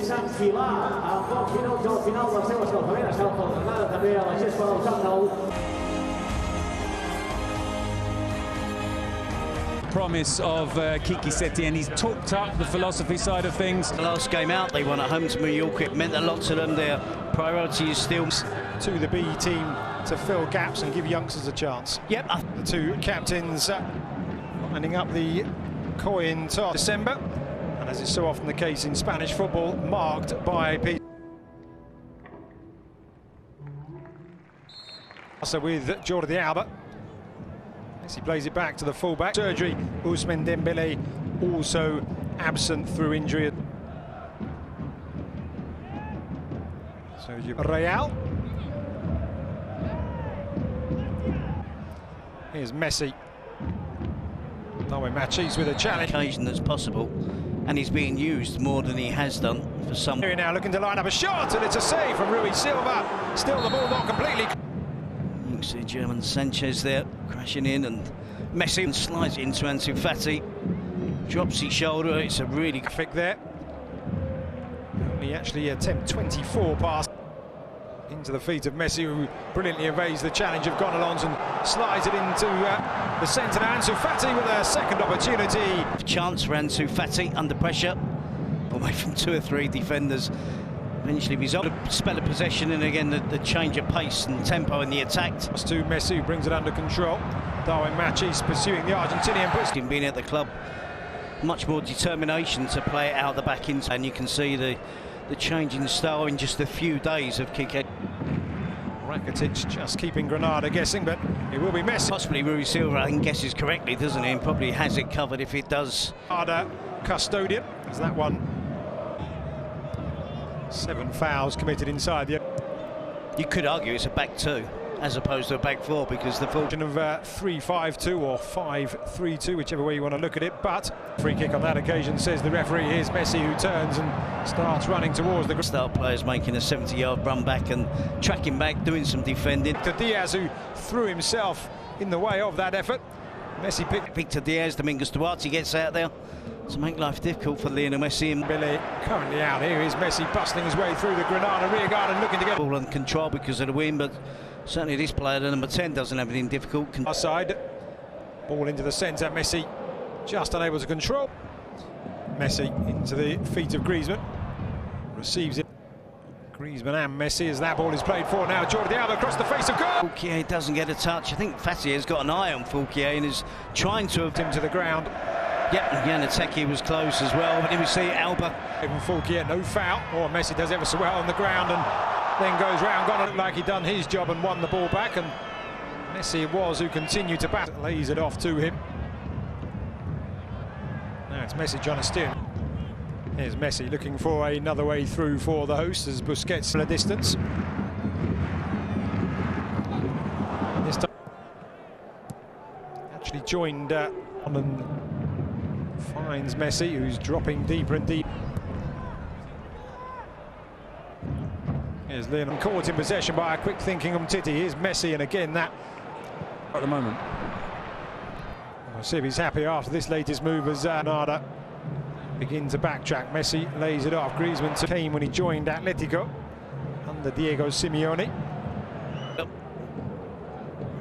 s'enfilar a pocs minuts al final del seu escalfament. Escalfa la tornada també a la gespa del Camp Nou. Promise of Kiki Setien. He's talked up the philosophy side of things. The last game out, they won at home to Mallorca. It meant a lot to them. Their priority is still to the B team to fill gaps and give youngsters a chance. Yep. The two captains lining up the coin toss. December, and as is so often the case in Spanish football, marked by P. So with Jordi Alba. He plays it back to the fullback. Surgery, Ousmane Dembélé also absent through injury. So Real. Here's Messi. Darwin Machis with a challenge. Occasion that's possible, and he's being used more than he has done for some. Here now looking to line up a shot, and it's a save from Rui Silva. Still the ball not completely. You can see German Sanchez there crashing in, and Messi slides it into Ansu Fati, drops his shoulder. It's a really quick there. Only actually attempt 24 pass into the feet of Messi, who brilliantly evades the challenge of Gonalons and slides it into the centre. Now Ansu Fati with a second opportunity. Chance for Ansu Fati under pressure, away from 2 or 3 defenders. Eventually he's on a spell of possession, and again the change of pace and tempo in the attack. To Messi, who brings it under control. Darwin Machis pursuing the Argentinian. Him being at the club, much more determination to play it out the back end, and you can see the change in style in just a few days of Kike. Rakitic just keeping Granada guessing, but it will be Messi. Possibly Rui Silva, I think, guesses correctly, doesn't he? And probably has it covered if it does. Harder custodian, as that one. 7 fouls committed inside the. You could argue it's a back 2 as opposed to a back 4, because the fortune of 3-5-2 or 5-3-2, whichever way you want to look at it. But free kick on that occasion, says the referee. Here's Messi, who turns and starts running towards the. Star players making a 70-yard run back and tracking back, doing some defending. To Diaz, who threw himself in the way of that effort. Messi picked. Victor Diaz, Domingos Duarte gets out there to make life difficult for Lionel Messi. And Billy currently out. Here is Messi bustling his way through the Granada rearguard and looking to get ball under control because of the wind, but certainly this player, the number 10, doesn't have anything difficult. Side, ball into the centre. Messi just unable to control. Messi into the feet of Griezmann, receives it. Griezmann and Messi as that ball is played for now. Jordi Alba across the face of goal. Foulquier doesn't get a touch. I think Fati has got an eye on Foulquier and is trying to have him to the ground. Yeah, Yanateki was close as well, but then we see Alba. Even Foulquier, no foul. Or Messi does ever so well on the ground and then goes round. Gonna look like he'd done his job and won the ball back. And Messi it was who continued to bat. Lays it off to him. Now it's Messi trying to steer. Here's Messi looking for another way through for the hosts as Busquets a distance. This time actually joined on and finds Messi, who's dropping deeper and deeper. Here's Lionel, caught in possession by a quick thinking Umtiti. Here's Messi, and again that at the moment. We'll see if he's happy after this latest move as Nada begin to backtrack. Messi lays it off. Griezmann came when he joined Atletico under Diego Simeone.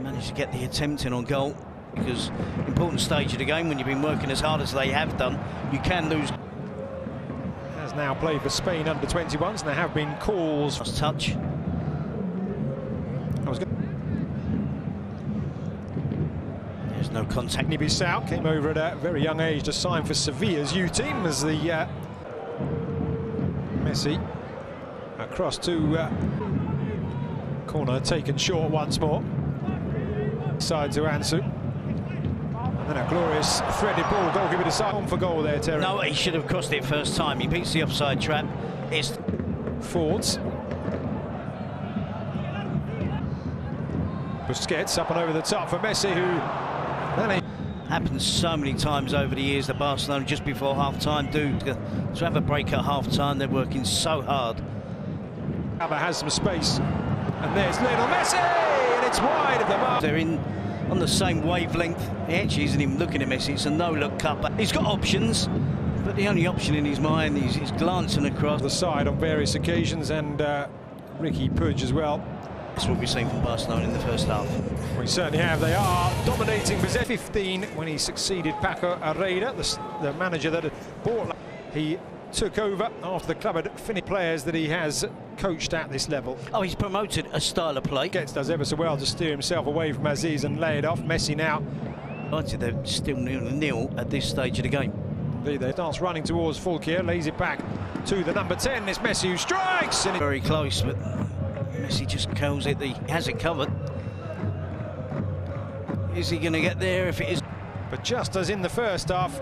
Managed to get the attempt in on goal, because important stage of the game when you've been working as hard as they have done, you can lose. Has now played for Spain under 21s, and there have been calls. Last touch. There's no contact. Bissau came over at a very young age to sign for Sevilla's U team as the Messi across to corner taken short once more. Side to Ansu. And then a glorious threaded ball. Goalkeeper decided on for goal there, Terry. No, he should have crossed it first time. He beats the offside trap. It's Fords. Busquets up and over the top for Messi, who happens so many times over the years that Barcelona just before half-time to have a break at half-time. They're working so hard. Alba has some space, and there's Lionel Messi, and it's wide of the mark. They're in on the same wavelength. He actually isn't even looking at Messi. It's a no-look cut, but he's got options. But the only option in his mind is glancing across the side on various occasions, and Ricky Puig as well. That's what we've seen from Barcelona in the first half. We certainly have. They are dominating possession. 15 when he succeeded Paco Herrera, the manager that had bought. He took over after the club had finished players that he has coached at this level. Oh, he's promoted a style of play. Does ever so well to steer himself away from Aziz and lay it off. Messi now. They're still 0-0 at this stage of the game. They starts running towards Fulquier, lays it back to the number 10. It's Messi who strikes. And very close, but Messi just curls it. He has it covered. Is he going to get there? If it is, but just as in the first half,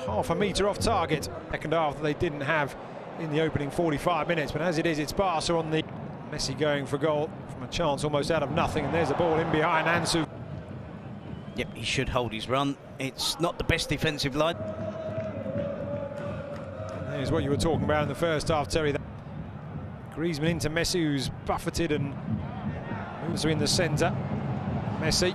half a metre off target. Second half they didn't have in the opening 45 minutes, but as it is, it's Barca on the. Messi going for goal from a chance almost out of nothing, and there's a ball in behind Ansu. Yep, he should hold his run. It's not the best defensive line. Here's what you were talking about in the first half, Terry. Griezmann into Messi, who's buffeted and moves in the centre. Messi.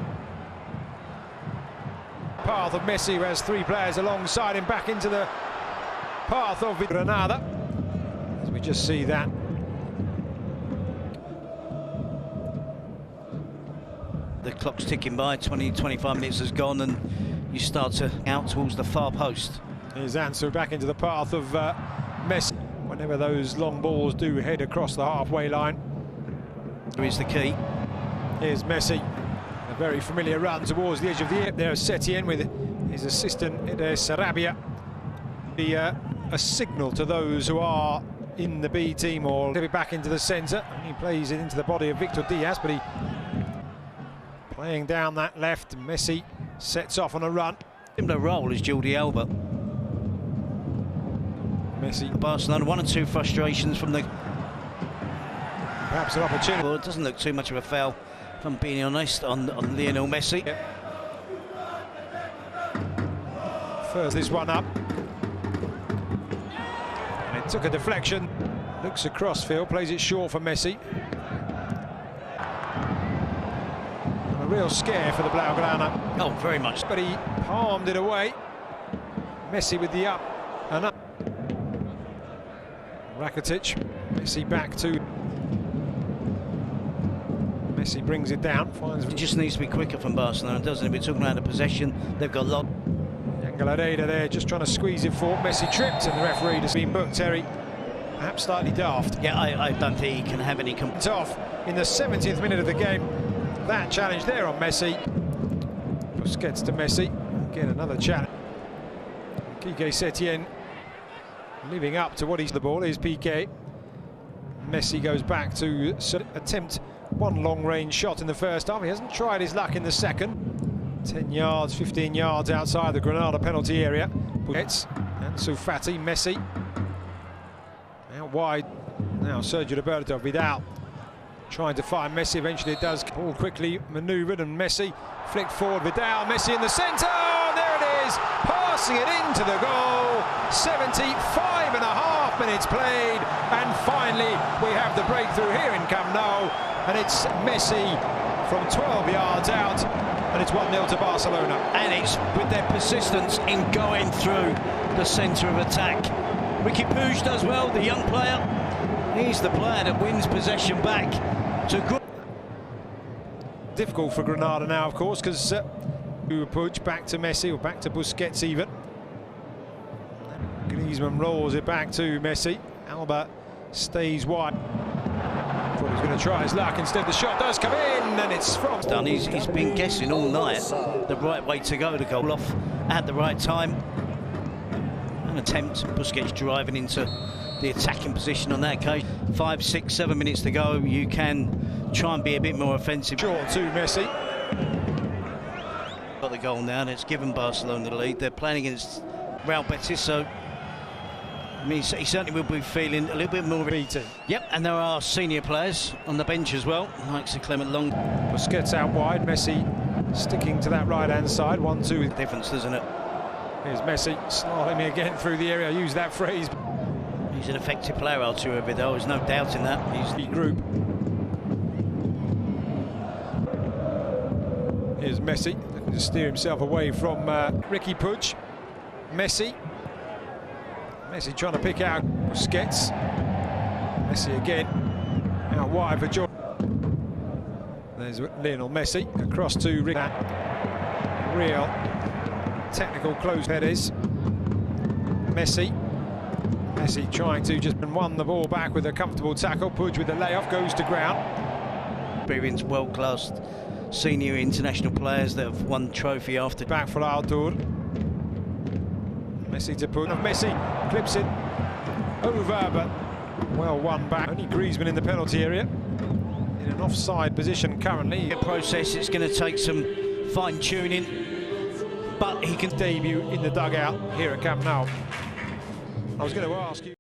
Path of Messi, who has three players alongside him, back into the path of Granada. As we just see that. The clock's ticking by, 20-25 minutes has gone, and you start to out towards the far post. Here's Ansu back into the path of Messi. Whenever those long balls do head across the halfway line. Here is the key. Here's Messi. A very familiar run towards the edge of the area. There's Setien with his assistant, Sarabia. Be a signal to those who are in the B team, or give it back into the centre. He plays it into the body of Victor Diaz, but he playing down that left. Messi sets off on a run. Similar role as Jordi Alba. Messi. Barcelona, one or two frustrations from the. Perhaps an opportunity. Well, it doesn't look too much of a foul, if I'm being honest, on Lionel Messi. Yep. First this one up. And it took a deflection. Looks across field, plays it short for Messi. A real scare for the Blaugrana. Oh, very much. But he palmed it away. Messi with the up and up. Rakitic. Messi back to. Messi brings it down. Finds. It just needs to be quicker from Barcelona, doesn't it? We're talking about the possession. They've got a lot. Herrera there, just trying to squeeze it forward. Messi tripped, and the referee has been booked, Terry. Perhaps slightly daft. Yeah, I don't think he can have any. It's off in the 70th minute of the game. That challenge there on Messi. Busquets to Messi. Again, another challenge. Quique Setien living up to what he's the ball. Is Piqué. Messi goes back to attempt one long-range shot in the first half. He hasn't tried his luck in the second. 10 yards, 15 yards outside the Granada penalty area. Busquets, Ansu Fati, Messi. Out wide. Now Sergio Roberto Vidal trying to find Messi. Eventually it does. Ball quickly manoeuvred, and Messi flicked forward. Vidal, Messi in the centre. Oh, there it is. Passing it into the goal. 75.5 minutes played. And finally we have the breakthrough here in Camp Nou. And it's Messi from 12 yards out. And it's 1-0 to Barcelona. And it's with their persistence in going through the centre of attack. Ricky Puig does well, the young player. He's the player that wins possession back to good. Difficult for Granada now, of course, because Puig back to Messi, or back to Busquets even. Griezmann rolls it back to Messi. Alba stays wide. Thought he was going to try his luck. Instead, the shot does come in, and it's from. He's been guessing all night the right way to go, to goal off at the right time. An attempt, Busquets driving into the attacking position on that occasion. 5, 6, 7 minutes to go. You can try and be a bit more offensive. Short to Messi. Got the goal now, and it's given Barcelona the lead. They're playing against Real Betis, so I mean, he certainly will be feeling a little bit more beaten. Yep, and there are senior players on the bench as well, like Sir Clement Long. Busquets out wide, Messi sticking to that right-hand side. 1-2. Difference, doesn't it? Here's Messi slaloming again through the area. I use that phrase. He's an effective player, Arturo Vidal. There's no doubt in that. He's the group. Here's Messi looking to steer himself away from Ricky Puig. Messi Messi trying to pick out Busquets. Messi again, out wide for Jordan. There's Lionel Messi, across to Rick. Real technical close headers. Messi trying to just won the ball back with a comfortable tackle. Pudge with the layoff, goes to ground. Experienced, world-class senior international players that have won trophy after. Back for Altour. Messi to put. Messi clips it over, but well won back. Only Griezmann in the penalty area. In an offside position currently. The process, it's going to take some fine-tuning, but he can debut in the dugout here at Camp Nou. I was going to ask you.